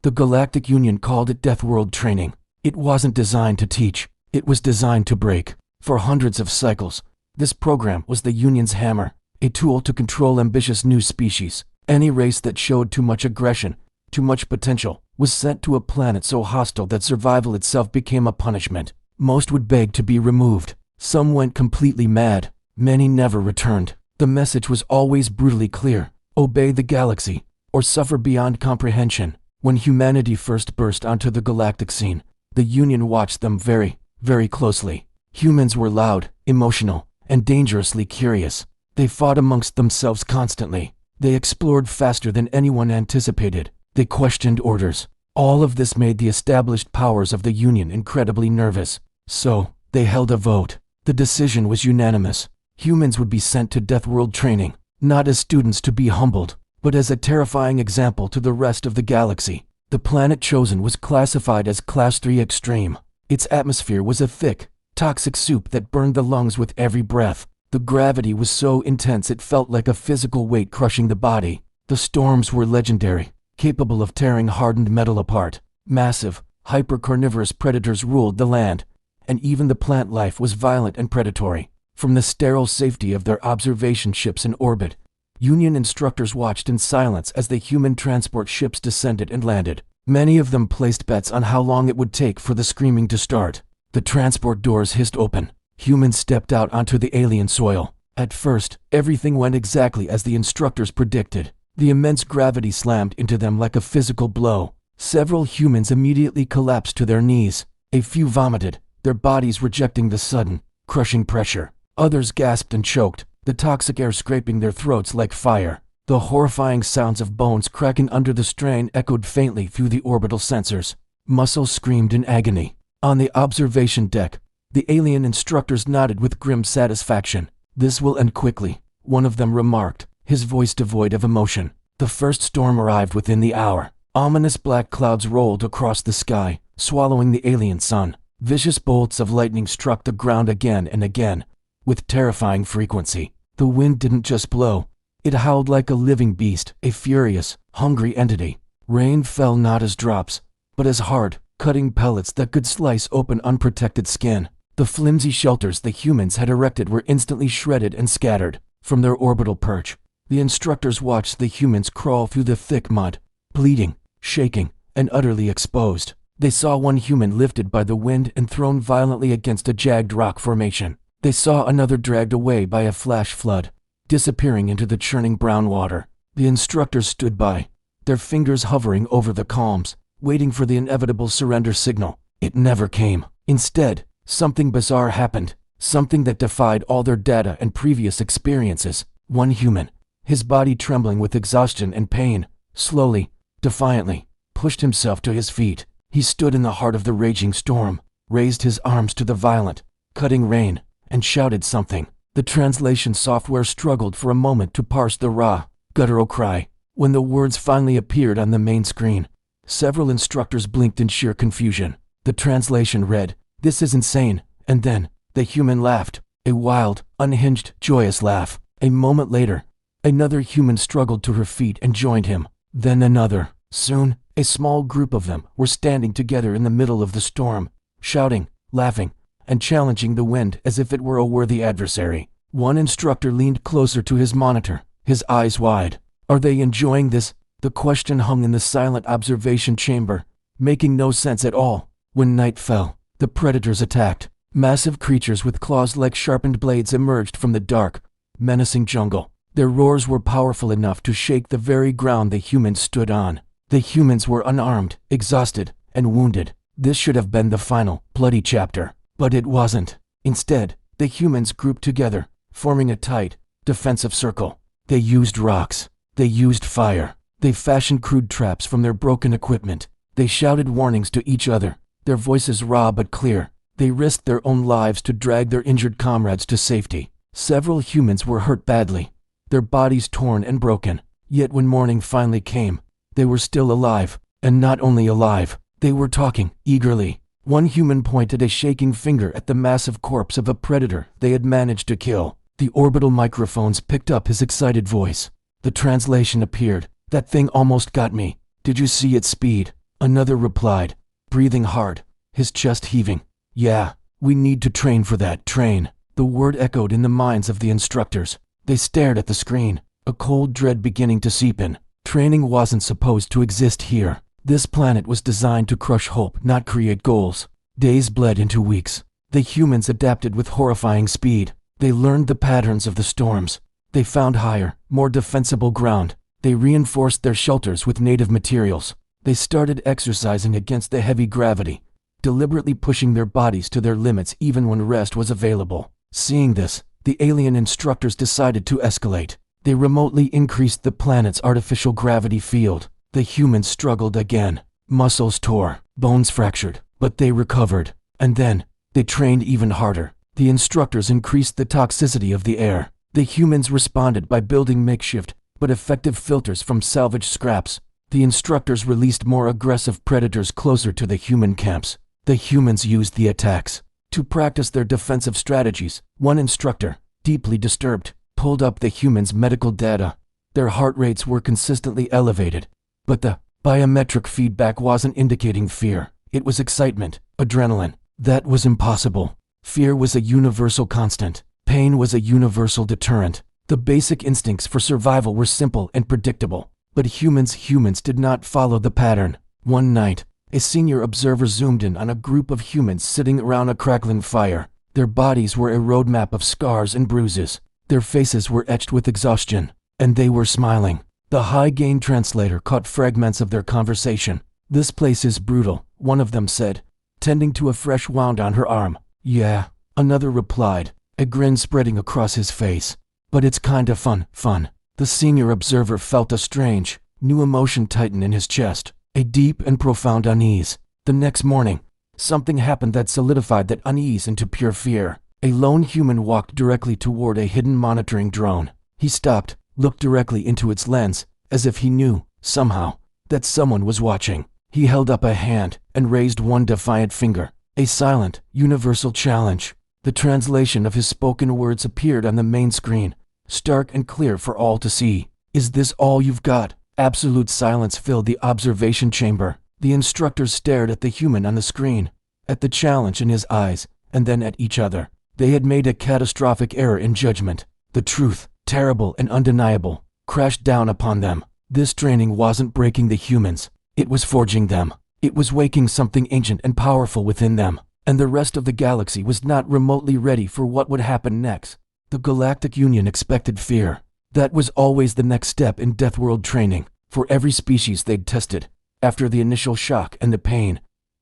The Galactic Union called it Deathworld Training. It wasn't designed to teach, it was designed to break. For hundreds of cycles, this program was the Union's hammer, a tool to control ambitious new species. Any race that showed too much aggression, too much potential, was sent to a planet so hostile that survival itself became a punishment. Most would beg to be removed. Some went completely mad. Many never returned. The message was always brutally clear: obey the galaxy, or suffer beyond comprehension. When humanity first burst onto the galactic scene, the Union watched them very, very closely. Humans were loud, emotional, and dangerously curious. They fought amongst themselves constantly. They explored faster than anyone anticipated. They questioned orders. All of this made the established powers of the Union incredibly nervous. So, they held a vote. The decision was unanimous. Humans would be sent to Deathworld Training, not as students to be humbled, but as a terrifying example to the rest of the galaxy. The planet chosen was classified as Class 3 Extreme. Its atmosphere was a thick, toxic soup that burned the lungs with every breath. The gravity was so intense it felt like a physical weight crushing the body. The storms were legendary, capable of tearing hardened metal apart. Massive, hyper-carnivorous predators ruled the land, and even the plant life was violent and predatory. From the sterile safety of their observation ships in orbit, Union instructors watched in silence as the human transport ships descended and landed. Many of them placed bets on how long it would take for the screaming to start. The transport doors hissed open. Humans stepped out onto the alien soil. At first, everything went exactly as the instructors predicted. The immense gravity slammed into them like a physical blow. Several humans immediately collapsed to their knees. A few vomited, their bodies rejecting the sudden, crushing pressure. Others gasped and choked, the toxic air scraping their throats like fire. The horrifying sounds of bones cracking under the strain echoed faintly through the orbital sensors. Muscles screamed in agony. On the observation deck, the alien instructors nodded with grim satisfaction. "This will end quickly," one of them remarked, his voice devoid of emotion. The first storm arrived within the hour. Ominous black clouds rolled across the sky, swallowing the alien sun. Vicious bolts of lightning struck the ground again and again, with terrifying frequency. The wind didn't just blow. It howled like a living beast, a furious, hungry entity. Rain fell not as drops, but as hard, cutting pellets that could slice open unprotected skin. The flimsy shelters the humans had erected were instantly shredded and scattered. From their orbital perch, the instructors watched the humans crawl through the thick mud, bleeding, shaking, and utterly exposed. They saw one human lifted by the wind and thrown violently against a jagged rock formation. They saw another dragged away by a flash flood, disappearing into the churning brown water. The instructors stood by, their fingers hovering over the calms, waiting for the inevitable surrender signal. It never came. Instead, something bizarre happened, something that defied all their data and previous experiences. One human, his body trembling with exhaustion and pain, slowly, defiantly, pushed himself to his feet. He stood in the heart of the raging storm, raised his arms to the violent, cutting rain, and shouted something. The translation software struggled for a moment to parse the raw, guttural cry. When the words finally appeared on the main screen, several instructors blinked in sheer confusion. The translation read, "This is insane," and then, the human laughed, a wild, unhinged, joyous laugh. A moment later, another human struggled to her feet and joined him. Then another. Soon, a small group of them were standing together in the middle of the storm, shouting, laughing, and challenging the wind as if it were a worthy adversary. One instructor leaned closer to his monitor, his eyes wide. "Are they enjoying this?" The question hung in the silent observation chamber, making no sense at all. When night fell, the predators attacked. Massive creatures with claws like sharpened blades emerged from the dark, menacing jungle. Their roars were powerful enough to shake the very ground the humans stood on. The humans were unarmed, exhausted, and wounded. This should have been the final, bloody chapter. But it wasn't. Instead, the humans grouped together, forming a tight, defensive circle. They used rocks. They used fire. They fashioned crude traps from their broken equipment. They shouted warnings to each other, their voices raw but clear. They risked their own lives to drag their injured comrades to safety. Several humans were hurt badly, their bodies torn and broken. Yet when morning finally came, they were still alive. And not only alive, they were talking, eagerly. One human pointed a shaking finger at the massive corpse of a predator they had managed to kill. The orbital microphones picked up his excited voice. The translation appeared. "That thing almost got me. Did you see its speed? Another replied, breathing hard, his chest heaving. Yeah, we need to train for that, train. The word echoed in the minds of the instructors. They stared at the screen, a cold dread beginning to seep in. Training wasn't supposed to exist here. This planet was designed to crush hope, not create goals. Days bled into weeks. The humans adapted with horrifying speed. They learned the patterns of the storms. They found higher, more defensible ground. They reinforced their shelters with native materials. They started exercising against the heavy gravity, deliberately pushing their bodies to their limits even when rest was available. Seeing this, the alien instructors decided to escalate. They remotely increased the planet's artificial gravity field. The humans struggled again. Muscles tore, bones fractured, but they recovered. And then, they trained even harder. The instructors increased the toxicity of the air. The humans responded by building makeshift, but effective filters from salvaged scraps. The instructors released more aggressive predators closer to the human camps. The humans used the attacks to practice their defensive strategies. One instructor, deeply disturbed, pulled up the humans' medical data. Their heart rates were consistently elevated, but the biometric feedback wasn't indicating fear. It was excitement, adrenaline. That was impossible. Fear was a universal constant. Pain was a universal deterrent. The basic instincts for survival were simple and predictable. But humans did not follow the pattern. One night, a senior observer zoomed in on a group of humans sitting around a crackling fire. Their bodies were a roadmap of scars and bruises. Their faces were etched with exhaustion, and they were smiling. The high-gain translator caught fragments of their conversation. "This place is brutal," one of them said, tending to a fresh wound on her arm. "Yeah," another replied, a grin spreading across his face. "But it's kinda fun." The senior observer felt a strange, new emotion tighten in his chest, a deep and profound unease. The next morning, something happened that solidified that unease into pure fear. A lone human walked directly toward a hidden monitoring drone. He stopped, looked directly into its lens, as if he knew, somehow, that someone was watching. He held up a hand and raised one defiant finger, a silent, universal challenge. The translation of his spoken words appeared on the main screen, stark and clear for all to see. "Is this all you've got?" Absolute silence filled the observation chamber. The instructors stared at the human on the screen, at the challenge in his eyes, and then at each other. They had made a catastrophic error in judgment. The truth, terrible and undeniable, crashed down upon them. This training wasn't breaking the humans. It was forging them. It was waking something ancient and powerful within them. And the rest of the galaxy was not remotely ready for what would happen next. The Galactic Union expected fear. That was always the next step in Deathworld training. For every species they'd tested, after the initial shock and the pain,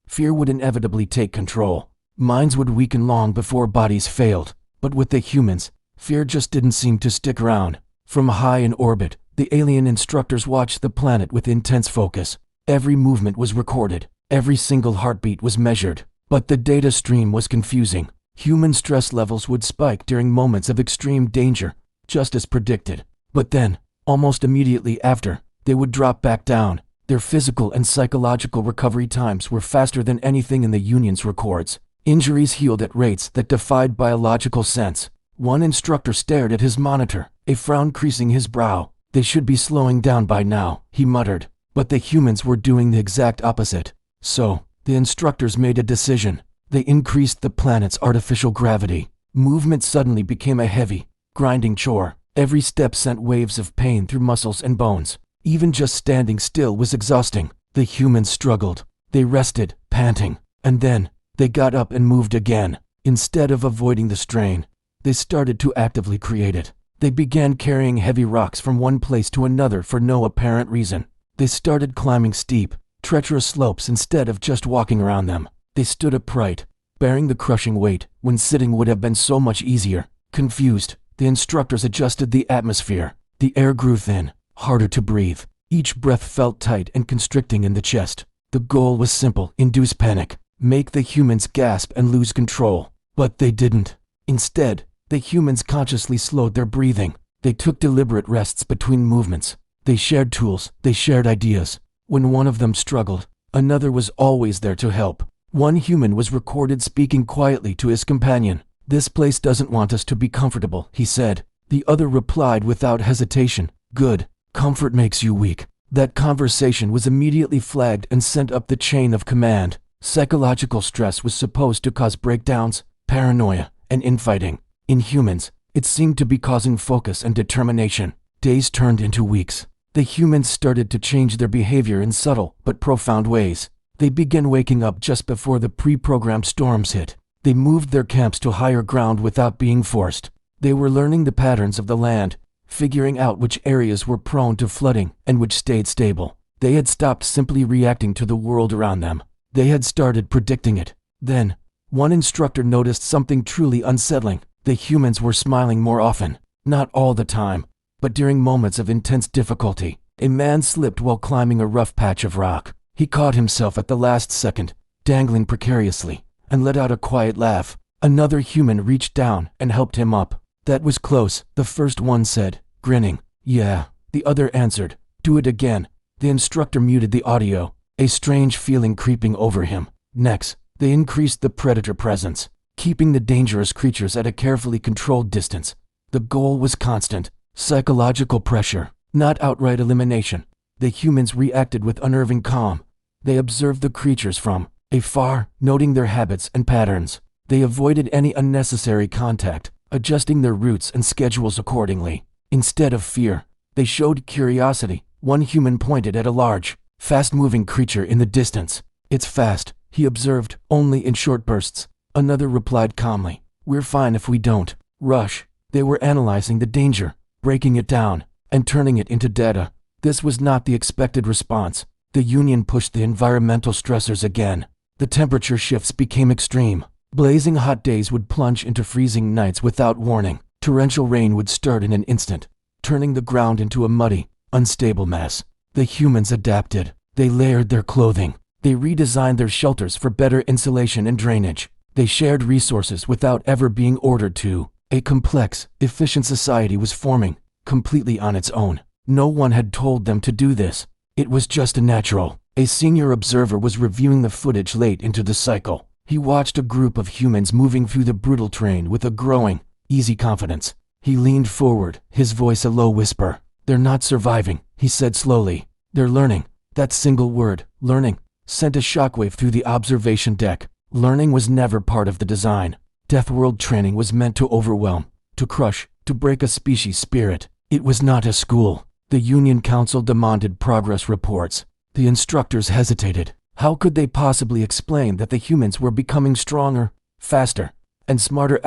fear would inevitably take control. Minds would weaken long before bodies failed. But with the humans, fear just didn't seem to stick around. From high in orbit, the alien instructors watched the planet with intense focus. Every movement was recorded. Every single heartbeat was measured. But the data stream was confusing. Human stress levels would spike during moments of extreme danger, just as predicted. But then, almost immediately after, they would drop back down. Their physical and psychological recovery times were faster than anything in the Union's records. Injuries healed at rates that defied biological sense. One instructor stared at his monitor, a frown creasing his brow. "They should be slowing down by now," he muttered. But the humans were doing the exact opposite. So, the instructors made a decision. They increased the planet's artificial gravity. Movement suddenly became a heavy, grinding chore. Every step sent waves of pain through muscles and bones. Even just standing still was exhausting. The humans struggled. They rested, panting. And then, they got up and moved again. Instead of avoiding the strain, they started to actively create it. They began carrying heavy rocks from one place to another for no apparent reason. They started climbing steep, treacherous slopes instead of just walking around them. They stood upright, bearing the crushing weight, when sitting would have been so much easier. Confused, the instructors adjusted the atmosphere. The air grew thin, harder to breathe. Each breath felt tight and constricting in the chest. The goal was simple: induce panic, make the humans gasp and lose control. But they didn't. Instead, the humans consciously slowed their breathing. They took deliberate rests between movements. They shared tools, they shared ideas. When one of them struggled, another was always there to help. One human was recorded speaking quietly to his companion. "This place doesn't want us to be comfortable," he said. The other replied without hesitation, "Good. Comfort makes you weak." That conversation was immediately flagged and sent up the chain of command. Psychological stress was supposed to cause breakdowns, paranoia, and infighting. In humans, it seemed to be causing focus and determination. Days turned into weeks. The humans started to change their behavior in subtle but profound ways. They began waking up just before the pre-programmed storms hit. They moved their camps to higher ground without being forced. They were learning the patterns of the land, figuring out which areas were prone to flooding and which stayed stable. They had stopped simply reacting to the world around them. They had started predicting it. Then, one instructor noticed something truly unsettling. The humans were smiling more often. Not all the time, but during moments of intense difficulty. A man slipped while climbing a rough patch of rock. He caught himself at the last second, dangling precariously, and let out a quiet laugh. Another human reached down and helped him up. "That was close," the first one said, grinning. "Yeah," the other answered. "Do it again." The instructor muted the audio, a strange feeling creeping over him. Next, they increased the predator presence, keeping the dangerous creatures at a carefully controlled distance. The goal was constant, psychological pressure, not outright elimination. The humans reacted with unnerving calm. They observed the creatures from afar, noting their habits and patterns. They avoided any unnecessary contact, adjusting their routes and schedules accordingly. Instead of fear, they showed curiosity. One human pointed at a large, fast-moving creature in the distance. "It's fast," he observed, "only in short bursts." Another replied calmly, "We're fine if we don't rush." They were analyzing the danger, breaking it down, and turning it into data. This was not the expected response. The Union pushed the environmental stressors again. The temperature shifts became extreme. Blazing hot days would plunge into freezing nights without warning. Torrential rain would start in an instant, turning the ground into a muddy, unstable mess. The humans adapted. They layered their clothing. They redesigned their shelters for better insulation and drainage. They shared resources without ever being ordered to. A complex, efficient society was forming, completely on its own. No one had told them to do this. It was just natural. A senior observer was reviewing the footage late into the cycle. He watched a group of humans moving through the brutal terrain with a growing, easy confidence. He leaned forward, his voice a low whisper. "They're not surviving," he said slowly. "They're learning." That single word, learning, sent a shockwave through the observation deck. Learning was never part of the design. Deathworld Training was meant to overwhelm, to crush, to break a species' spirit. It was not a school. The Union Council demanded progress reports. The instructors hesitated. How could they possibly explain that the humans were becoming stronger, faster, and smarter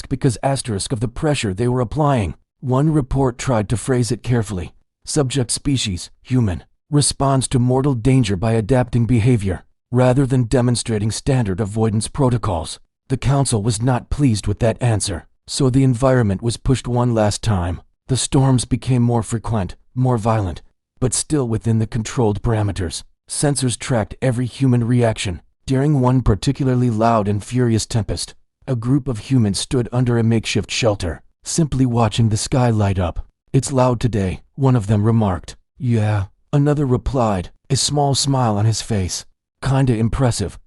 because of the pressure they were applying? One report tried to phrase it carefully. Subject species, human, responds to mortal danger by adapting behavior, rather than demonstrating standard avoidance protocols. The council was not pleased with that answer, so the environment was pushed one last time. The storms became more frequent, more violent, but still within the controlled parameters. Sensors tracked every human reaction. During one particularly loud and furious tempest, a group of humans stood under a makeshift shelter, simply watching the sky light up. "It's loud today," one of them remarked. "Yeah," another replied, a small smile on his face. "Kinda impressive."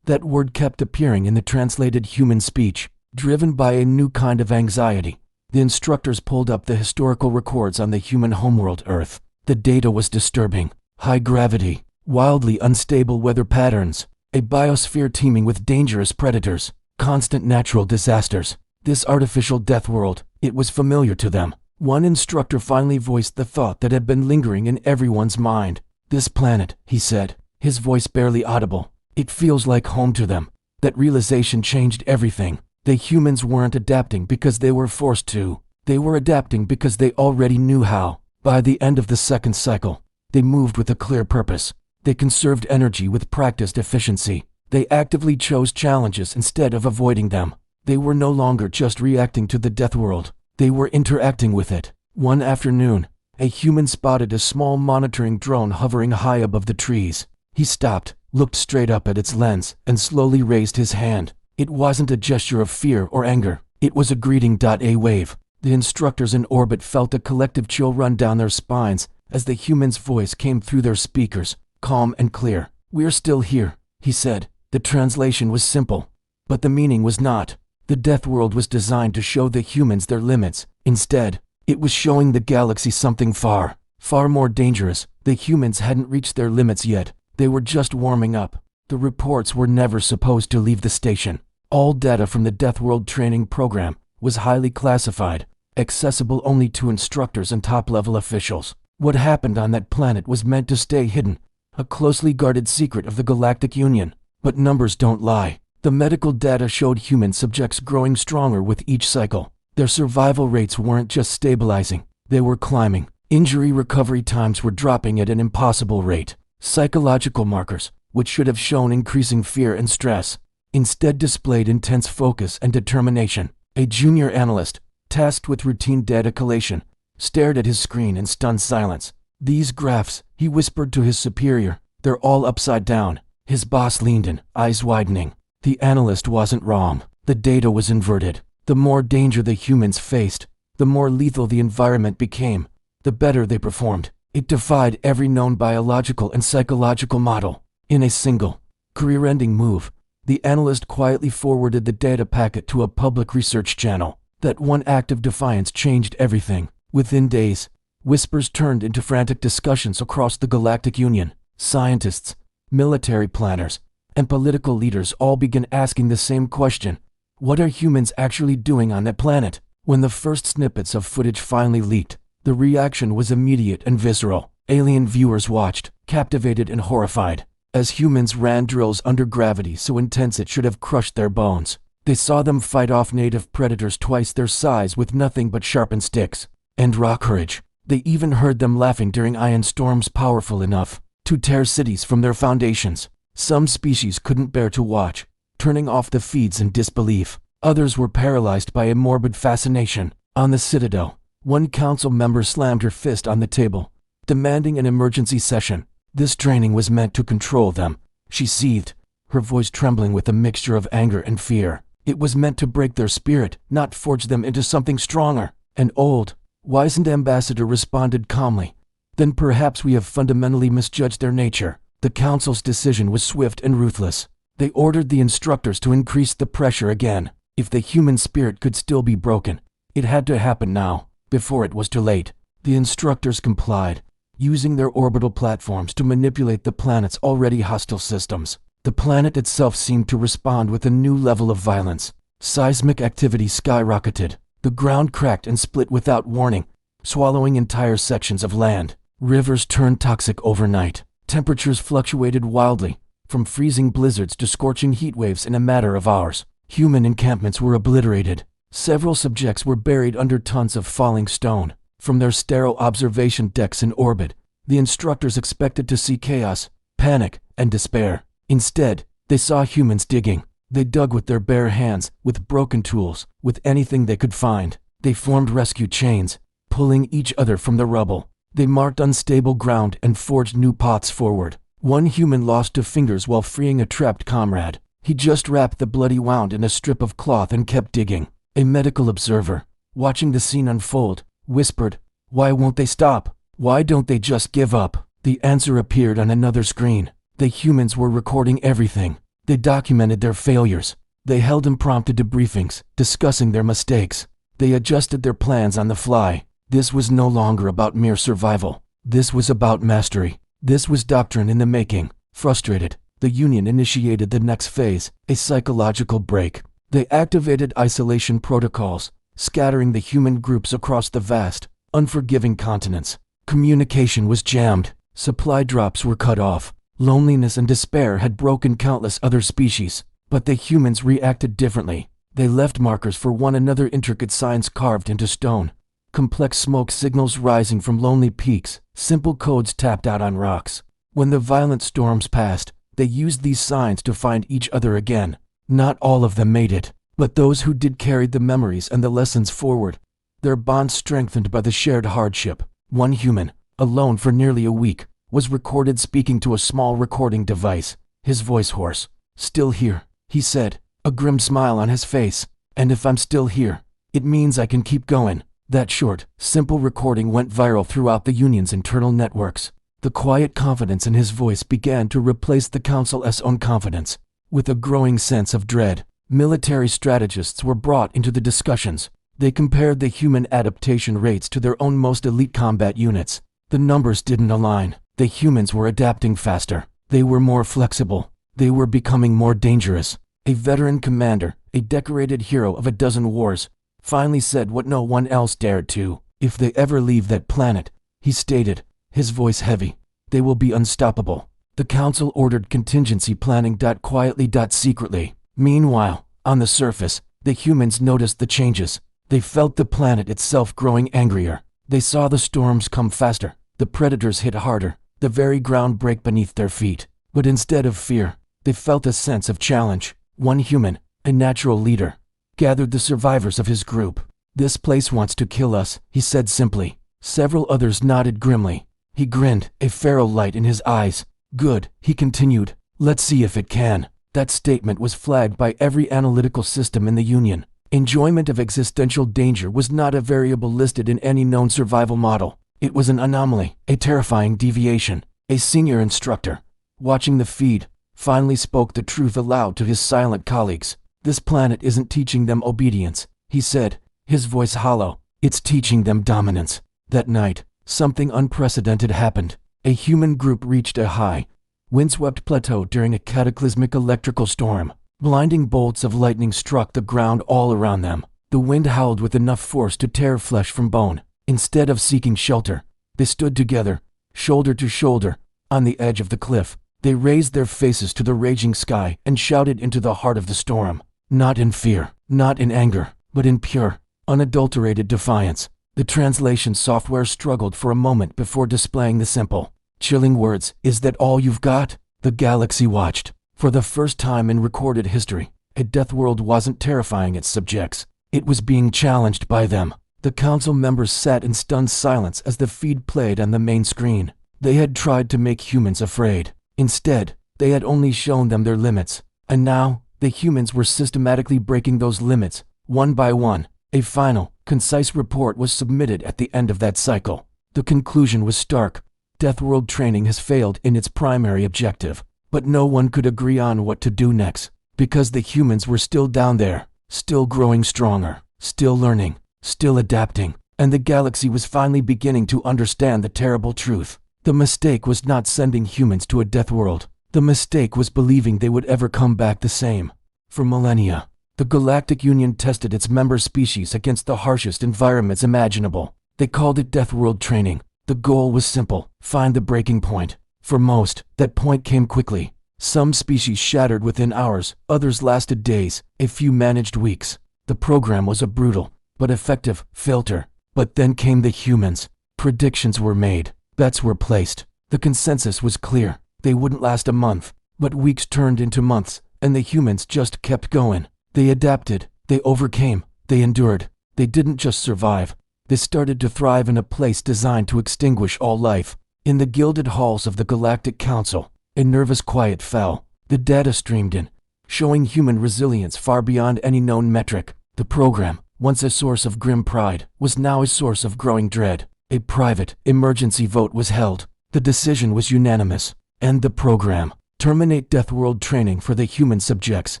That word kept appearing in the translated human speech, driven by a new kind of anxiety. The instructors pulled up the historical records on the human homeworld Earth. The data was disturbing. High gravity, wildly unstable weather patterns, a biosphere teeming with dangerous predators, constant natural disasters. This artificial death world, it was familiar to them. One instructor finally voiced the thought that had been lingering in everyone's mind. "This planet," he said, his voice barely audible. "It feels like home to them." That realization changed everything. The humans weren't adapting because they were forced to. They were adapting because they already knew how. By the end of the second cycle, they moved with a clear purpose. They conserved energy with practiced efficiency. They actively chose challenges instead of avoiding them. They were no longer just reacting to the death world. They were interacting with it. One afternoon, a human spotted a small monitoring drone hovering high above the trees. He stopped, looked straight up at its lens, and slowly raised his hand. It wasn't a gesture of fear or anger. It was a greeting. A wave. The instructors in orbit felt a collective chill run down their spines as the human's voice came through their speakers, calm and clear. "We're still here," he said. The translation was simple, but the meaning was not. The death world was designed to show the humans their limits. Instead, it was showing the galaxy something far, Far more dangerous, the humans hadn't reached their limits yet. They were just warming up. The reports were never supposed to leave the station. All data from the Deathworld Training program was highly classified, accessible only to instructors and top-level officials. What happened on that planet was meant to stay hidden, a closely guarded secret of the Galactic Union. But numbers don't lie. The medical data showed human subjects growing stronger with each cycle. Their survival rates weren't just stabilizing, they were climbing. Injury recovery times were dropping at an impossible rate. Psychological markers, which should have shown increasing fear and stress, instead displayed intense focus and determination. A junior analyst, tasked with routine data collation, stared at his screen in stunned silence. "These graphs," he whispered to his superior, "they're all upside down." His boss leaned in, eyes widening. The analyst wasn't wrong. The data was inverted. The more danger the humans faced, the more lethal the environment became, the better they performed. It defied every known biological and psychological model. In a single, career-ending move, the analyst quietly forwarded the data packet to a public research channel. That one act of defiance changed everything. Within days, whispers turned into frantic discussions across the Galactic Union. Scientists, military planners, and political leaders all began asking the same question. What are humans actually doing on that planet? When the first snippets of footage finally leaked, the reaction was immediate and visceral. Alien viewers watched, captivated and horrified, as humans ran drills under gravity so intense it should have crushed their bones. They saw them fight off native predators twice their size with nothing but sharpened sticks and raw courage. They even heard them laughing during ion storms powerful enough to tear cities from their foundations. Some species couldn't bear to watch, turning off the feeds in disbelief. Others were paralyzed by a morbid fascination. On the Citadel, one council member slammed her fist on the table, demanding an emergency session. This training was meant to control them, she seethed, her voice trembling with a mixture of anger and fear. It was meant to break their spirit, not forge them into something stronger. An old, wizened ambassador responded calmly, "Then perhaps we have fundamentally misjudged their nature." The council's decision was swift and ruthless. They ordered the instructors to increase the pressure again. If the human spirit could still be broken, it had to happen now, before it was too late. The instructors complied, using their orbital platforms to manipulate the planet's already hostile systems. The planet itself seemed to respond with a new level of violence. Seismic activity skyrocketed. The ground cracked and split without warning, swallowing entire sections of land. Rivers turned toxic overnight. Temperatures fluctuated wildly, from freezing blizzards to scorching heat waves in a matter of hours. Human encampments were obliterated. Several subjects were buried under tons of falling stone. From their sterile observation decks in orbit, the instructors expected to see chaos, panic, and despair. Instead, they saw humans digging. They dug with their bare hands, with broken tools, with anything they could find. They formed rescue chains, pulling each other from the rubble. They marked unstable ground and forged new paths forward. One human lost 2 fingers while freeing a trapped comrade. He just wrapped the bloody wound in a strip of cloth and kept digging. A medical observer, watching the scene unfold, whispered, "Why won't they stop? Why don't they just give up?" The answer appeared on another screen. The humans were recording everything. They documented their failures. They held impromptu debriefings, discussing their mistakes. They adjusted their plans on the fly. This was no longer about mere survival. This was about mastery. This was doctrine in the making. Frustrated, the Union initiated the next phase, a psychological break. They activated isolation protocols, scattering the human groups across the vast, unforgiving continents. Communication was jammed. Supply drops were cut off. Loneliness and despair had broken countless other species. But the humans reacted differently. They left markers for one another, intricate signs carved into stone, complex smoke signals rising from lonely peaks, simple codes tapped out on rocks. When the violent storms passed, they used these signs to find each other again. Not all of them made it, but those who did carried the memories and the lessons forward, their bonds strengthened by the shared hardship. One human, alone for nearly a week, was recorded speaking to a small recording device, his voice hoarse. "Still here," he said, a grim smile on his face. "And if I'm still here, it means I can keep going." That short, simple recording went viral throughout the Union's internal networks. The quiet confidence in his voice began to replace the Council's own confidence. With a growing sense of dread, military strategists were brought into the discussions. They compared the human adaptation rates to their own most elite combat units. The numbers didn't align. The humans were adapting faster. They were more flexible. They were becoming more dangerous. A veteran commander, a decorated hero of a dozen wars, finally said what no one else dared to. "If they ever leave that planet," he stated, his voice heavy, "they will be unstoppable." The council ordered contingency planning. Quietly, secretly. Meanwhile, on the surface, the humans noticed the changes. They felt the planet itself growing angrier. They saw the storms come faster, the predators hit harder, the very ground break beneath their feet. But instead of fear, they felt a sense of challenge. One human, a natural leader, gathered the survivors of his group. "This place wants to kill us," he said simply. Several others nodded grimly. He grinned, a feral light in his eyes. "Good," he continued. "Let's see if it can." That statement was flagged by every analytical system in the Union. Enjoyment of existential danger was not a variable listed in any known survival model. It was an anomaly, a terrifying deviation. A senior instructor, watching the feed, finally spoke the truth aloud to his silent colleagues. "This planet isn't teaching them obedience," he said, his voice hollow. "It's teaching them dominance." That night, something unprecedented happened. A human group reached a high, windswept plateau during a cataclysmic electrical storm. Blinding bolts of lightning struck the ground all around them. The wind howled with enough force to tear flesh from bone. Instead of seeking shelter, they stood together, shoulder to shoulder, on the edge of the cliff. They raised their faces to the raging sky and shouted into the heart of the storm. Not in fear, not in anger, but in pure, unadulterated defiance. The translation software struggled for a moment before displaying the simple, chilling words, "Is that all you've got?" The galaxy watched. For the first time in recorded history, a Deathworld wasn't terrifying its subjects. It was being challenged by them. The council members sat in stunned silence as the feed played on the main screen. They had tried to make humans afraid. Instead, they had only shown them their limits. And now, the humans were systematically breaking those limits, one by one. A final, concise report was submitted at the end of that cycle. The conclusion was stark. Deathworld Training has failed in its primary objective. But no one could agree on what to do next, because the humans were still down there, still growing stronger, still learning, still adapting, and the galaxy was finally beginning to understand the terrible truth. The mistake was not sending humans to a death world. The mistake was believing they would ever come back the same. For millennia, the Galactic Union tested its member species against the harshest environments imaginable. They called it Deathworld Training. The goal was simple: find the breaking point. For most, that point came quickly. Some species shattered within hours, others lasted days, a few managed weeks. The program was a brutal, but effective, filter. But then came the humans. Predictions were made. Bets were placed. The consensus was clear. They wouldn't last a month. But weeks turned into months, and the humans just kept going. They adapted. They overcame. They endured. They didn't just survive. They started to thrive in a place designed to extinguish all life. In the gilded halls of the Galactic Council, a nervous quiet fell. The data streamed in, showing human resilience far beyond any known metric. The program, once a source of grim pride, was now a source of growing dread. A private, emergency vote was held. The decision was unanimous. End the program. Terminate Deathworld Training for the human subjects.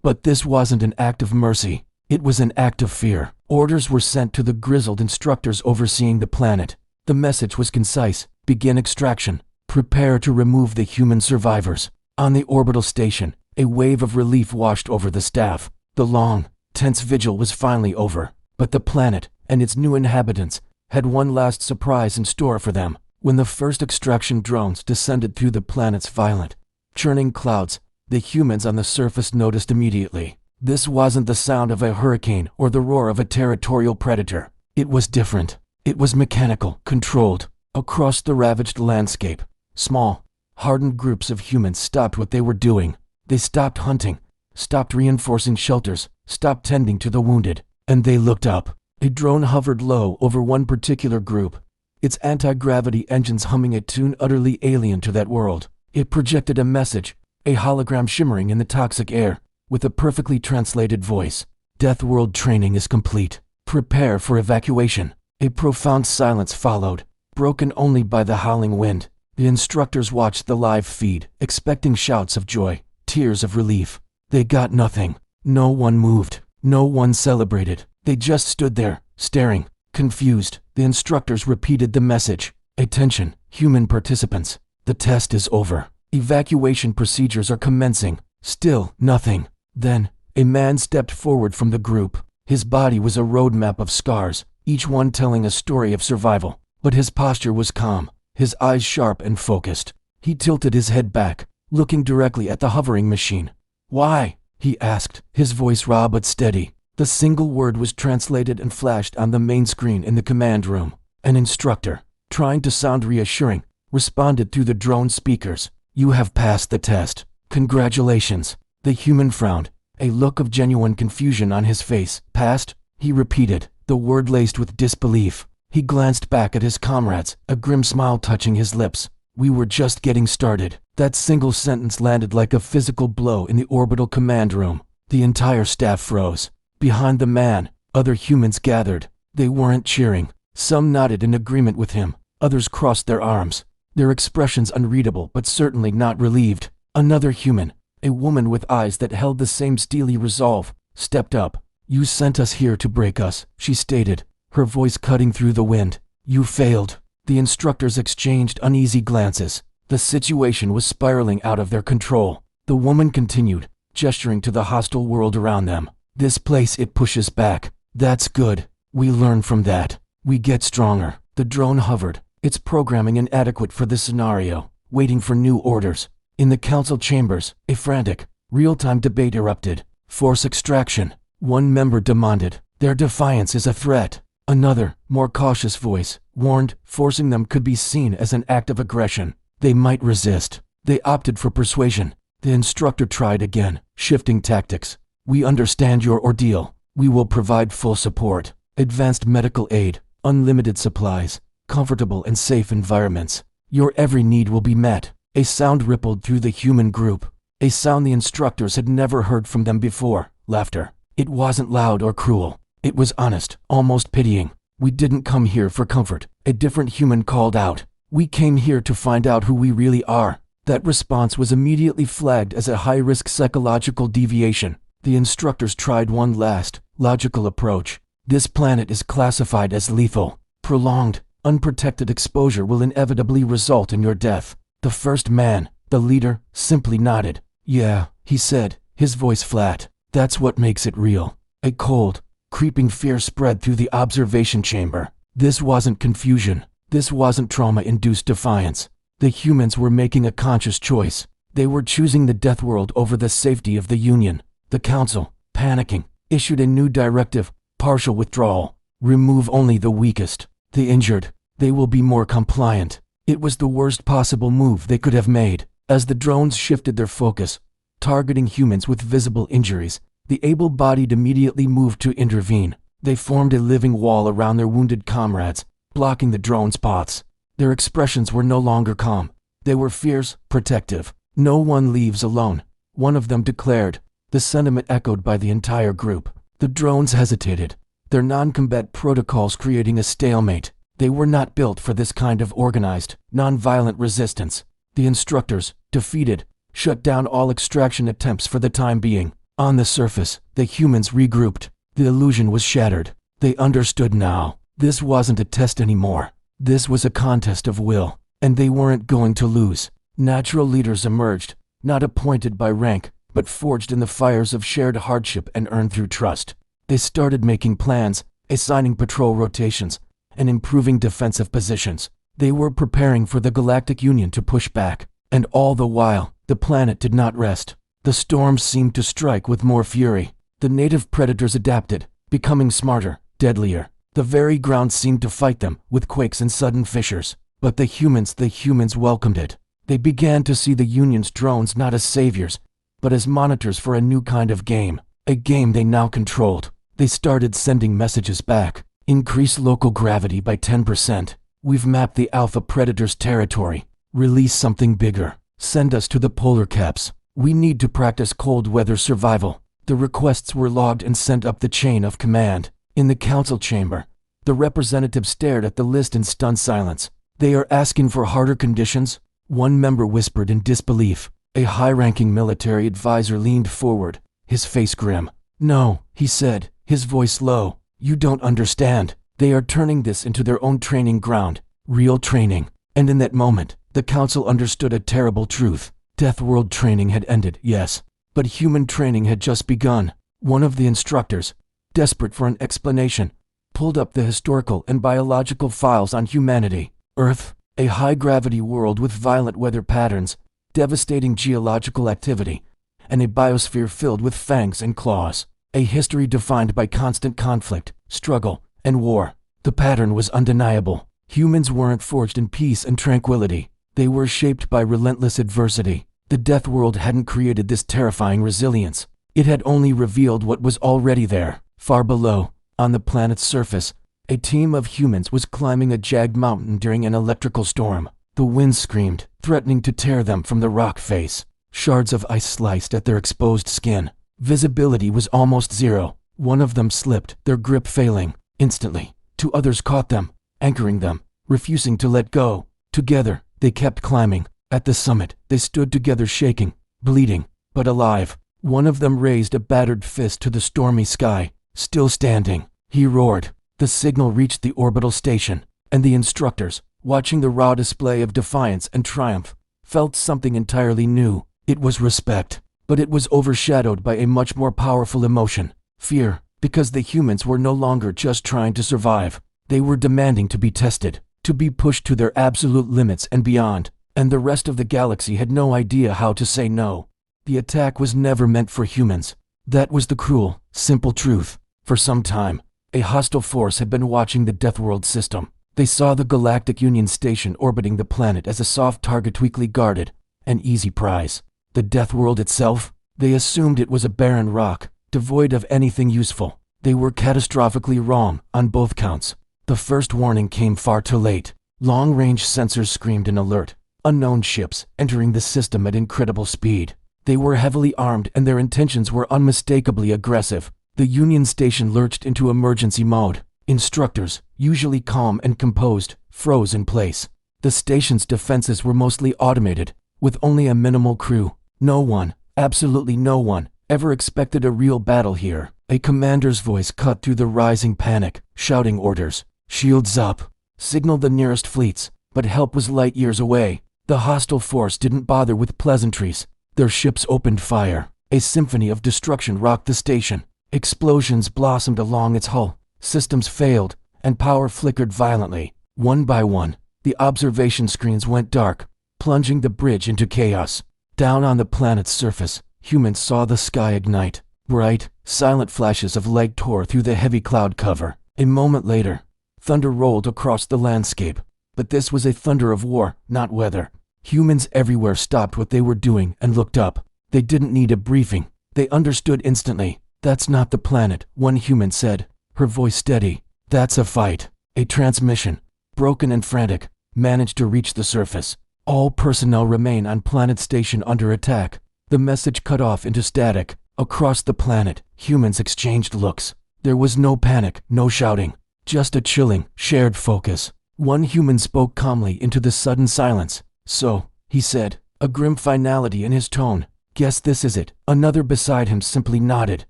But this wasn't an act of mercy. It was an act of fear. Orders were sent to the grizzled instructors overseeing the planet. The message was concise: begin extraction. Prepare to remove the human survivors. On the orbital station, a wave of relief washed over the staff. The long, tense vigil was finally over. But the planet, and its new inhabitants, had one last surprise in store for them. When the first extraction drones descended through the planet's violent, churning clouds, the humans on the surface noticed immediately. This wasn't the sound of a hurricane or the roar of a territorial predator. It was different. It was mechanical, controlled. Across the ravaged landscape, small, hardened groups of humans stopped what they were doing. They stopped hunting, stopped reinforcing shelters, stopped tending to the wounded, and they looked up. A drone hovered low over one particular group, its anti-gravity engines humming a tune utterly alien to that world. It projected a message, a hologram shimmering in the toxic air, with a perfectly translated voice. Deathworld Training is complete. Prepare for evacuation. A profound silence followed, broken only by the howling wind. The instructors watched the live feed, expecting shouts of joy, tears of relief. They got nothing. No one moved. No one celebrated. They just stood there, staring, confused. The instructors repeated the message. Attention, Human participants, the test is over. Evacuation procedures are commencing. Still, nothing. Then, a man stepped forward from the group. His body was a roadmap of scars, each one telling a story of survival. But his posture was calm, his eyes sharp and focused. He tilted his head back, looking directly at the hovering machine. "Why?" he asked, his voice raw but steady. The single word was translated and flashed on the main screen in the command room. An instructor, trying to sound reassuring, responded through the drone speakers. "You have passed the test. Congratulations." The human frowned, a look of genuine confusion on his face. "Passed?" he repeated, the word laced with disbelief. He glanced back at his comrades, a grim smile touching his lips. "We were just getting started." That single sentence landed like a physical blow in the orbital command room. The entire staff froze. Behind the man, other humans gathered. They weren't cheering. Some nodded in agreement with him. Others crossed their arms, their expressions unreadable but certainly not relieved. Another human, a woman with eyes that held the same steely resolve, stepped up. "You sent us here to break us," she stated, her voice cutting through the wind. "You failed." The instructors exchanged uneasy glances. The situation was spiraling out of their control. The woman continued, gesturing to the hostile world around them. "This place, it pushes back. That's good. We learn from that. We get stronger." The drone hovered, its programming inadequate for this scenario, waiting for new orders. In the council chambers, a frantic, real-time debate erupted. "Force extraction," one member demanded. "Their defiance is a threat." Another, more cautious voice, warned forcing them could be seen as an act of aggression. They might resist. They opted for persuasion. The instructor tried again, shifting tactics. "We understand your ordeal. We will provide full support. Advanced medical aid, unlimited supplies, comfortable and safe environments. Your every need will be met." A sound rippled through the human group, a sound the instructors had never heard from them before. Laughter. It wasn't loud or cruel. It was honest, almost pitying. "We didn't come here for comfort," a different human called out. "We came here to find out who we really are." That response was immediately flagged as a high-risk psychological deviation. The instructors tried one last, logical approach. "This planet is classified as lethal. Prolonged, unprotected exposure will inevitably result in your death." The first man, the leader, simply nodded. "Yeah," he said, his voice flat. "That's what makes it real." A cold, creeping fear spread through the observation chamber. This wasn't confusion. This wasn't trauma-induced defiance. The humans were making a conscious choice. They were choosing the death world over the safety of the Union. The Council, panicking, issued a new directive: partial withdrawal. Remove only the weakest, the injured. They will be more compliant. It was the worst possible move they could have made. As the drones shifted their focus, targeting humans with visible injuries, the able-bodied immediately moved to intervene. They formed a living wall around their wounded comrades, blocking the drones' paths. Their expressions were no longer calm. They were fierce, protective. "No one leaves alone," one of them declared, the sentiment echoed by the entire group. The drones hesitated, their non-combat protocols creating a stalemate. They were not built for this kind of organized, non-violent resistance. The instructors, defeated, shut down all extraction attempts for the time being. On the surface, the humans regrouped. The illusion was shattered. They understood now. This wasn't a test anymore. This was a contest of will, and they weren't going to lose. Natural leaders emerged, not appointed by rank, but forged in the fires of shared hardship and earned through trust. They started making plans, assigning patrol rotations, and improving defensive positions. They were preparing for the Galactic Union to push back, and all the while, the planet did not rest. The storms seemed to strike with more fury. The native predators adapted, becoming smarter, deadlier. The very ground seemed to fight them, with quakes and sudden fissures. But the humans welcomed it. They began to see the Union's drones not as saviors, but as monitors for a new kind of game. A game they now controlled. They started sending messages back. "Increase local gravity by 10%. We've mapped the Alpha Predator's territory. Release something bigger. Send us to the polar caps. We need to practice cold weather survival." The requests were logged and sent up the chain of command. In the council chamber, the representative stared at the list in stunned silence. "They are asking for harder conditions?" one member whispered in disbelief. A high-ranking military advisor leaned forward, his face grim. "No," he said, his voice low. "You don't understand. They are turning this into their own training ground. Real training. And in that moment, the Council understood a terrible truth. Deathworld training had ended, yes, but human training had just begun. One of the instructors, desperate for an explanation, pulled up the historical and biological files on humanity. Earth, a high-gravity world with violent weather patterns, devastating geological activity, and a biosphere filled with fangs and claws. A history defined by constant conflict, struggle, and war. The pattern was undeniable. Humans weren't forged in peace and tranquility. They were shaped by relentless adversity. The Deathworld hadn't created this terrifying resilience. It had only revealed what was already there. Far below, on the planet's surface, a team of humans was climbing a jagged mountain during an electrical storm. The wind screamed, threatening to tear them from the rock face. Shards of ice sliced at their exposed skin. Visibility was almost zero. One of them slipped, their grip failing. Instantly, two others caught them, anchoring them, refusing to let go. Together, they kept climbing. At the summit, they stood together shaking, bleeding, but alive. One of them raised a battered fist to the stormy sky. Still standing, he roared. The signal reached the orbital station, and the instructors, watching the raw display of defiance and triumph, felt something entirely new. It was respect, but it was overshadowed by a much more powerful emotion, fear, because the humans were no longer just trying to survive. They were demanding to be tested, to be pushed to their absolute limits and beyond, and the rest of the galaxy had no idea how to say no. The attack was never meant for humans. That was the cruel, simple truth. For some time, a hostile force had been watching the Deathworld system. They saw the Galactic Union station orbiting the planet as a soft target weakly guarded, an easy prize. The Deathworld itself? They assumed it was a barren rock, devoid of anything useful. They were catastrophically wrong on both counts. The first warning came far too late. Long-range sensors screamed an alert. Unknown ships entering the system at incredible speed. They were heavily armed and their intentions were unmistakably aggressive. The Union station lurched into emergency mode. Instructors, usually calm and composed, froze in place. The station's defenses were mostly automated, with only a minimal crew. No one, absolutely no one, ever expected a real battle here. A commander's voice cut through the rising panic, shouting orders. Shields up. Signal the nearest fleets, but help was light years away. The hostile force didn't bother with pleasantries. Their ships opened fire. A symphony of destruction rocked the station. Explosions blossomed along its hull. Systems failed, and power flickered violently. One by one, the observation screens went dark, plunging the bridge into chaos. Down on the planet's surface, humans saw the sky ignite. Bright, silent flashes of light tore through the heavy cloud cover. A moment later, thunder rolled across the landscape. But this was a thunder of war, not weather. Humans everywhere stopped what they were doing and looked up. They didn't need a briefing. They understood instantly. That's not the planet, one human said, her voice steady. That's a fight. A transmission, broken and frantic, managed to reach the surface. All personnel remain on planet station under attack. The message cut off into static. Across the planet, humans exchanged looks. There was no panic, no shouting, just a chilling, shared focus. One human spoke calmly into the sudden silence. So, he said, a grim finality in his tone. Guess this is it. Another beside him simply nodded.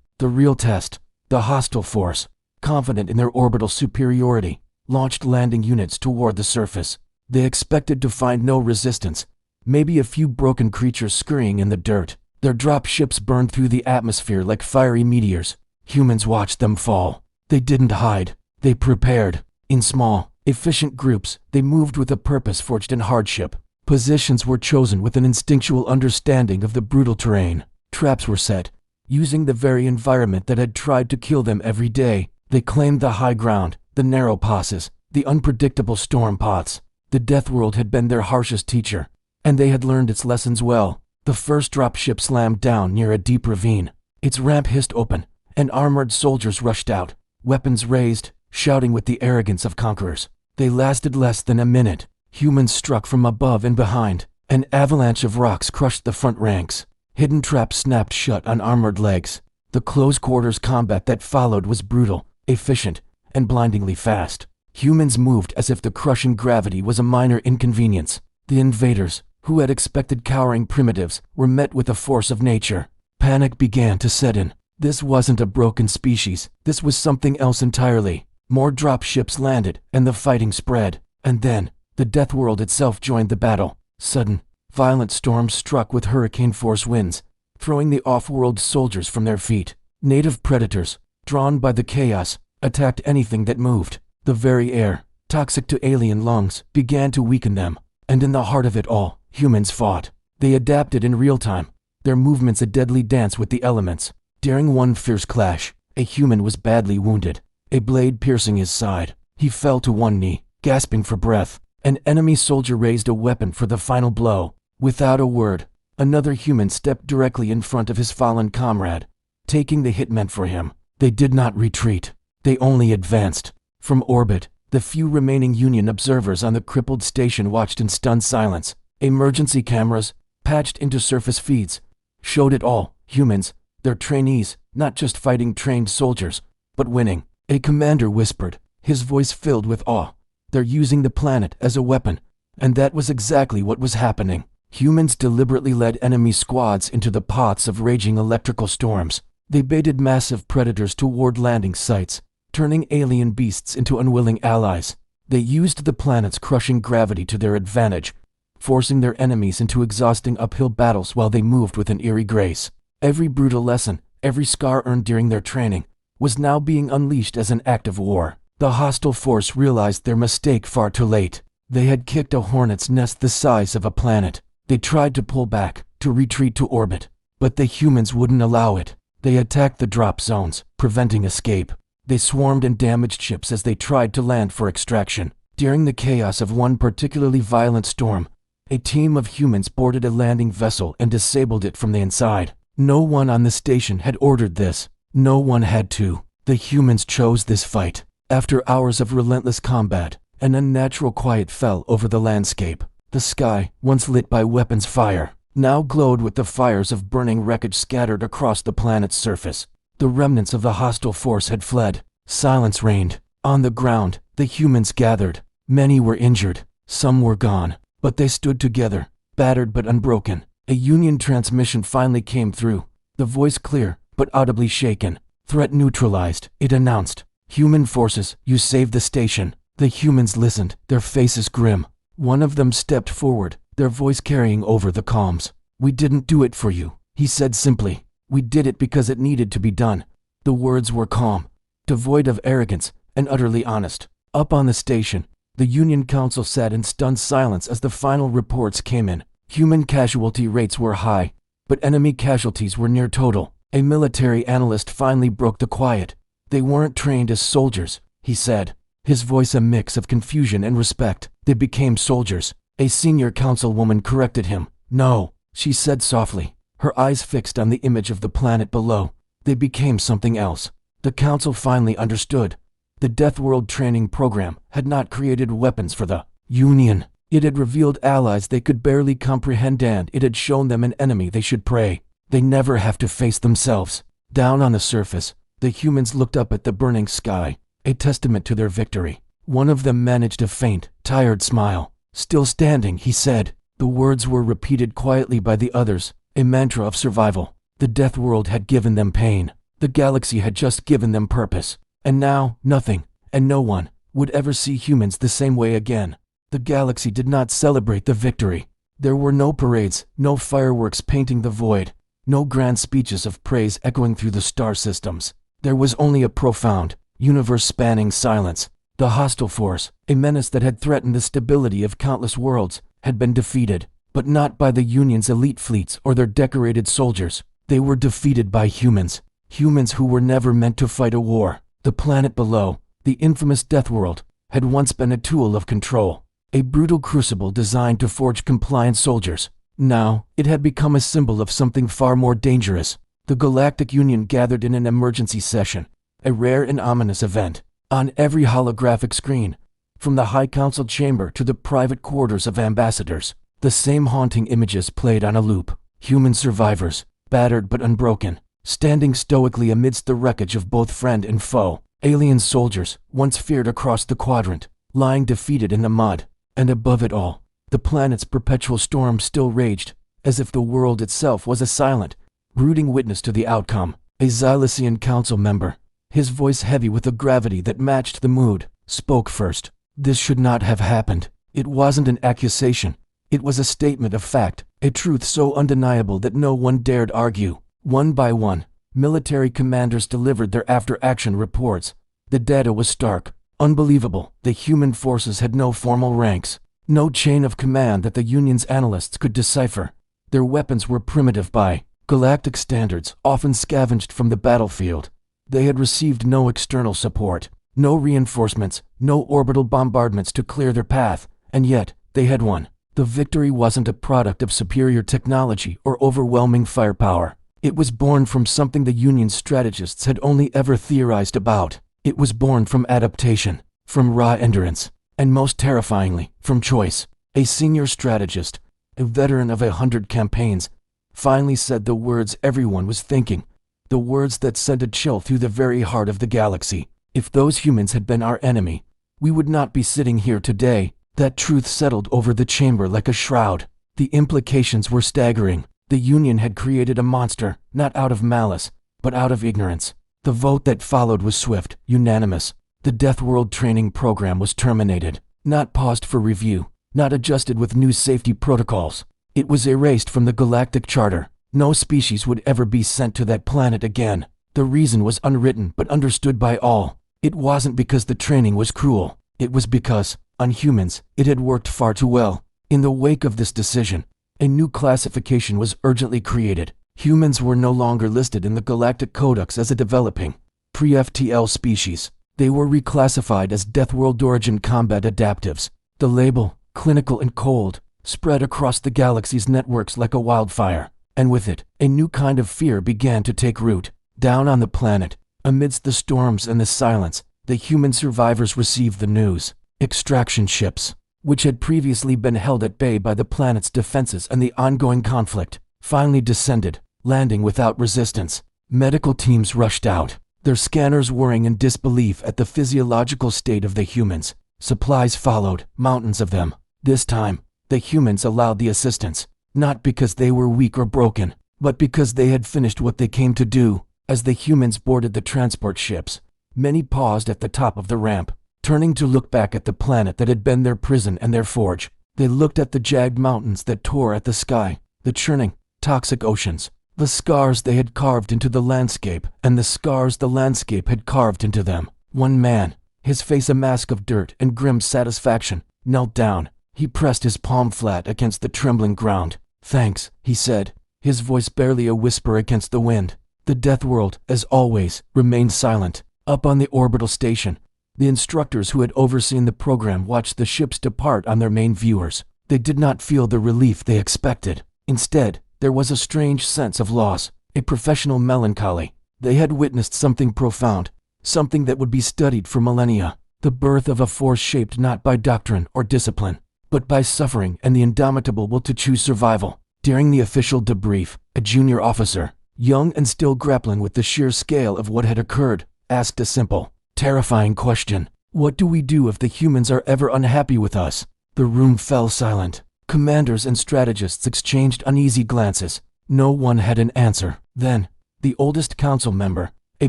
The real test, the hostile force, confident in their orbital superiority, launched landing units toward the surface. They expected to find no resistance, maybe a few broken creatures scurrying in the dirt. Their drop ships burned through the atmosphere like fiery meteors. Humans watched them fall. They didn't hide. They prepared. In small, efficient groups, they moved with a purpose forged in hardship. Positions were chosen with an instinctual understanding of the brutal terrain. Traps were set, using the very environment that had tried to kill them every day. They claimed the high ground, the narrow passes, the unpredictable storm paths. The Deathworld had been their harshest teacher, and they had learned its lessons well. The first dropship slammed down near a deep ravine. Its ramp hissed open, and armored soldiers rushed out, weapons raised, shouting with the arrogance of conquerors. They lasted less than a minute. Humans struck from above and behind. An avalanche of rocks crushed the front ranks. Hidden traps snapped shut on armored legs. The close-quarters combat that followed was brutal, efficient, and blindingly fast. Humans moved as if the crushing gravity was a minor inconvenience. The invaders, who had expected cowering primitives, were met with the force of nature. Panic began to set in. This wasn't a broken species. This was something else entirely. More drop ships landed, and the fighting spread. And then, The Deathworld itself joined the battle. Sudden, violent storms struck with hurricane-force winds, throwing the off-world soldiers from their feet. Native predators, drawn by the chaos, attacked anything that moved. The very air, toxic to alien lungs, began to weaken them. And in the heart of it all, humans fought. They adapted in real time, their movements a deadly dance with the elements. During one fierce clash, a human was badly wounded, a blade piercing his side. He fell to one knee, gasping for breath. An enemy soldier raised a weapon for the final blow. Without a word, another human stepped directly in front of his fallen comrade, taking the hit meant for him. They did not retreat. They only advanced. From orbit, the few remaining Union observers on the crippled station watched in stunned silence. Emergency cameras, patched into surface feeds, showed it all. Humans, their trainees, not just fighting trained soldiers, but winning. A commander whispered, his voice filled with awe. They're using the planet as a weapon. And that was exactly what was happening. Humans deliberately led enemy squads into the paths of raging electrical storms. They baited massive predators toward landing sites, turning alien beasts into unwilling allies. They used the planet's crushing gravity to their advantage, forcing their enemies into exhausting uphill battles while they moved with an eerie grace. Every brutal lesson, every scar earned during their training, was now being unleashed as an act of war. The hostile force realized their mistake far too late. They had kicked a hornet's nest the size of a planet. They tried to pull back, to retreat to orbit, but the humans wouldn't allow it. They attacked the drop zones, preventing escape. They swarmed and damaged ships as they tried to land for extraction. During the chaos of one particularly violent storm, a team of humans boarded a landing vessel and disabled it from the inside. No one on the station had ordered this. No one had to. The humans chose this fight. After hours of relentless combat, an unnatural quiet fell over the landscape. The sky, once lit by weapons fire, now glowed with the fires of burning wreckage scattered across the planet's surface. The remnants of the hostile force had fled. Silence reigned. On the ground, the humans gathered. Many were injured. Some were gone. But they stood together, battered but unbroken. A Union transmission finally came through. The voice clear, but audibly shaken. Threat neutralized, it announced. Human forces, you saved the station. The humans listened, their faces grim. One of them stepped forward, their voice carrying over the calms. We didn't do it for you, he said simply. We did it because it needed to be done. The words were calm, devoid of arrogance, and utterly honest. Up on the station, the Union Council sat in stunned silence as the final reports came in. Human casualty rates were high, but enemy casualties were near total. A military analyst finally broke the quiet. They weren't trained as soldiers, he said, his voice a mix of confusion and respect. They became soldiers. A senior councilwoman corrected him. No, she said softly, her eyes fixed on the image of the planet below. They became something else. The council finally understood. The Deathworld Training program had not created weapons for the Union. It had revealed allies they could barely comprehend, and it had shown them an enemy they should pray. They never have to face themselves. Down on the surface, the humans looked up at the burning sky, a testament to their victory. One of them managed a faint, tired smile. Still standing, he said. The words were repeated quietly by the others, a mantra of survival. The Deathworld had given them pain. The galaxy had just given them purpose. And now, nothing, and no one, would ever see humans the same way again. The galaxy did not celebrate the victory. There were no parades, no fireworks painting the void, no grand speeches of praise echoing through the star systems. There was only a profound, universe-spanning silence. The hostile force, a menace that had threatened the stability of countless worlds, had been defeated, but not by the Union's elite fleets or their decorated soldiers. They were defeated by humans, humans who were never meant to fight a war. The planet below, the infamous Deathworld, had once been a tool of control, a brutal crucible designed to forge compliant soldiers. Now, it had become a symbol of something far more dangerous. The Galactic Union gathered in an emergency session, a rare and ominous event. On every holographic screen, from the High Council chamber to the private quarters of ambassadors, the same haunting images played on a loop. Human survivors, battered but unbroken, standing stoically amidst the wreckage of both friend and foe. Alien soldiers, once feared across the quadrant, lying defeated in the mud. And above it all, the planet's perpetual storm still raged, as if the world itself was a silent, brooding witness to the outcome. A Xylosian council member, his voice heavy with a gravity that matched the mood, spoke first. This should not have happened. It wasn't an accusation. It was a statement of fact, a truth so undeniable that no one dared argue. One by one, military commanders delivered their after-action reports. The data was stark, unbelievable. The human forces had no formal ranks, no chain of command that the Union's analysts could decipher. Their weapons were primitive by galactic standards, often scavenged from the battlefield. They had received no external support, no reinforcements, no orbital bombardments to clear their path, and yet, they had won. The victory wasn't a product of superior technology or overwhelming firepower. It was born from something the Union's strategists had only ever theorized about. It was born from adaptation, from raw endurance, and most terrifyingly, from choice. A senior strategist, a veteran of 100 campaigns, finally said the words everyone was thinking, the words that sent a chill through the very heart of the galaxy. If those humans had been our enemy, we would not be sitting here today. That truth settled over the chamber like a shroud. The implications were staggering. The Union had created a monster, not out of malice, but out of ignorance. The vote that followed was swift, unanimous. The Deathworld Training program was terminated, not paused for review, not adjusted with new safety protocols. It was erased from the Galactic Charter. No species would ever be sent to that planet again. The reason was unwritten but understood by all. It wasn't because the training was cruel. It was because, on humans, it had worked far too well. In the wake of this decision, a new classification was urgently created. Humans were no longer listed in the Galactic Codex as a developing, pre-FTL species. They were reclassified as Deathworld Origin Combat Adaptives. The label, clinical and cold, spread across the galaxy's networks like a wildfire. And with it, a new kind of fear began to take root. Down on the planet, amidst the storms and the silence, the human survivors received the news. Extraction ships, which had previously been held at bay by the planet's defenses and the ongoing conflict, finally descended, landing without resistance. Medical teams rushed out, their scanners whirring in disbelief at the physiological state of the humans. Supplies followed, mountains of them. This time, the humans allowed the assistance, not because they were weak or broken, but because they had finished what they came to do. As the humans boarded the transport ships, many paused at the top of the ramp, turning to look back at the planet that had been their prison and their forge. They looked at the jagged mountains that tore at the sky, the churning, toxic oceans, the scars they had carved into the landscape, and the scars the landscape had carved into them. One man, his face a mask of dirt and grim satisfaction, knelt down. He pressed his palm flat against the trembling ground. "Thanks," he said, his voice barely a whisper against the wind. The Deathworld, as always, remained silent. Up on the orbital station, the instructors who had overseen the program watched the ships depart on their main viewers. They did not feel the relief they expected. Instead, there was a strange sense of loss, a professional melancholy. They had witnessed something profound, something that would be studied for millennia. The birth of a force shaped not by doctrine or discipline, but by suffering and the indomitable will to choose survival. During the official debrief, a junior officer, young and still grappling with the sheer scale of what had occurred, asked a simple, terrifying question. What do we do if the humans are ever unhappy with us? The room fell silent. Commanders and strategists exchanged uneasy glances. No one had an answer. Then, the oldest council member, a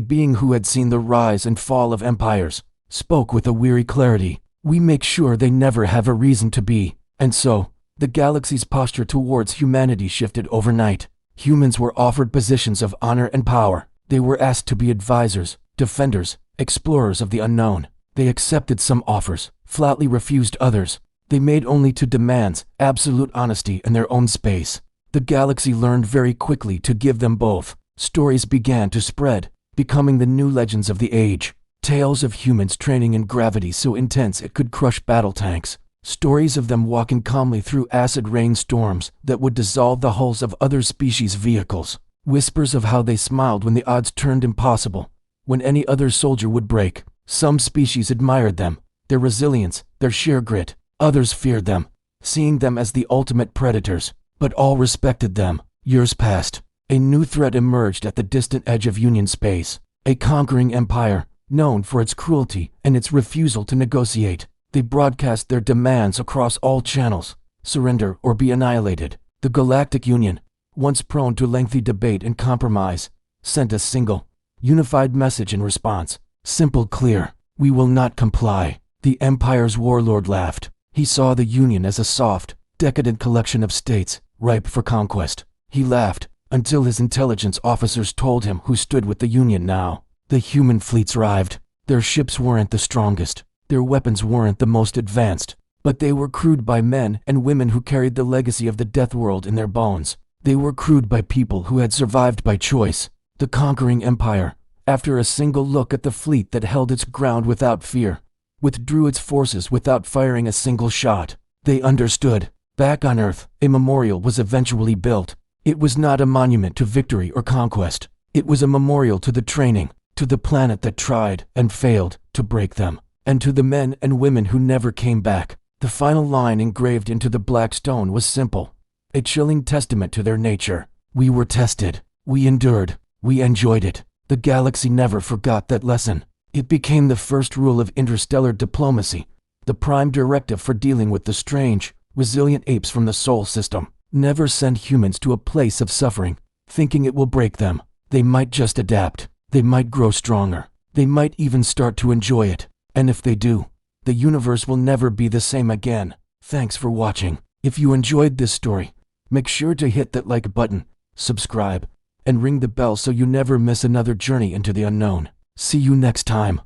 being who had seen the rise and fall of empires, spoke with a weary clarity. We make sure they never have a reason to be. And so, the galaxy's posture towards humanity shifted overnight. Humans were offered positions of honor and power. They were asked to be advisors, defenders, explorers of the unknown. They accepted some offers, flatly refused others. They made only two demands, absolute honesty and their own space. The galaxy learned very quickly to give them both. Stories began to spread, becoming the new legends of the age. Tales of humans training in gravity so intense it could crush battle tanks. Stories of them walking calmly through acid rain storms that would dissolve the hulls of other species' vehicles. Whispers of how they smiled when the odds turned impossible, when any other soldier would break. Some species admired them, their resilience, their sheer grit. Others feared them, seeing them as the ultimate predators, but all respected them. Years passed. A new threat emerged at the distant edge of Union space. A conquering empire, known for its cruelty and its refusal to negotiate. They broadcast their demands across all channels: surrender or be annihilated. The Galactic Union, once prone to lengthy debate and compromise, sent a single, unified message in response. Simple, clear: we will not comply. The Empire's warlord laughed. He saw the Union as a soft, decadent collection of states, ripe for conquest. He laughed, until his intelligence officers told him who stood with the Union now. The human fleets arrived. Their ships weren't the strongest. Their weapons weren't the most advanced. But they were crewed by men and women who carried the legacy of the Deathworld in their bones. They were crewed by people who had survived by choice. The conquering empire, after a single look at the fleet that held its ground without fear, withdrew its forces without firing a single shot. They understood. Back on Earth, a memorial was eventually built. It was not a monument to victory or conquest. It was a memorial to the training, to the planet that tried and failed to break them, and to the men and women who never came back. The final line engraved into the black stone was simple, a chilling testament to their nature. We were tested. We endured. We enjoyed it. The galaxy never forgot that lesson. It became the first rule of interstellar diplomacy, the prime directive for dealing with the strange, resilient apes from the Sol system. Never send humans to a place of suffering, thinking it will break them. They might just adapt. They might grow stronger. They might even start to enjoy it. And if they do, the universe will never be the same again. Thanks for watching. If you enjoyed this story, make sure to hit that like button, subscribe, and ring the bell so you never miss another journey into the unknown. See you next time.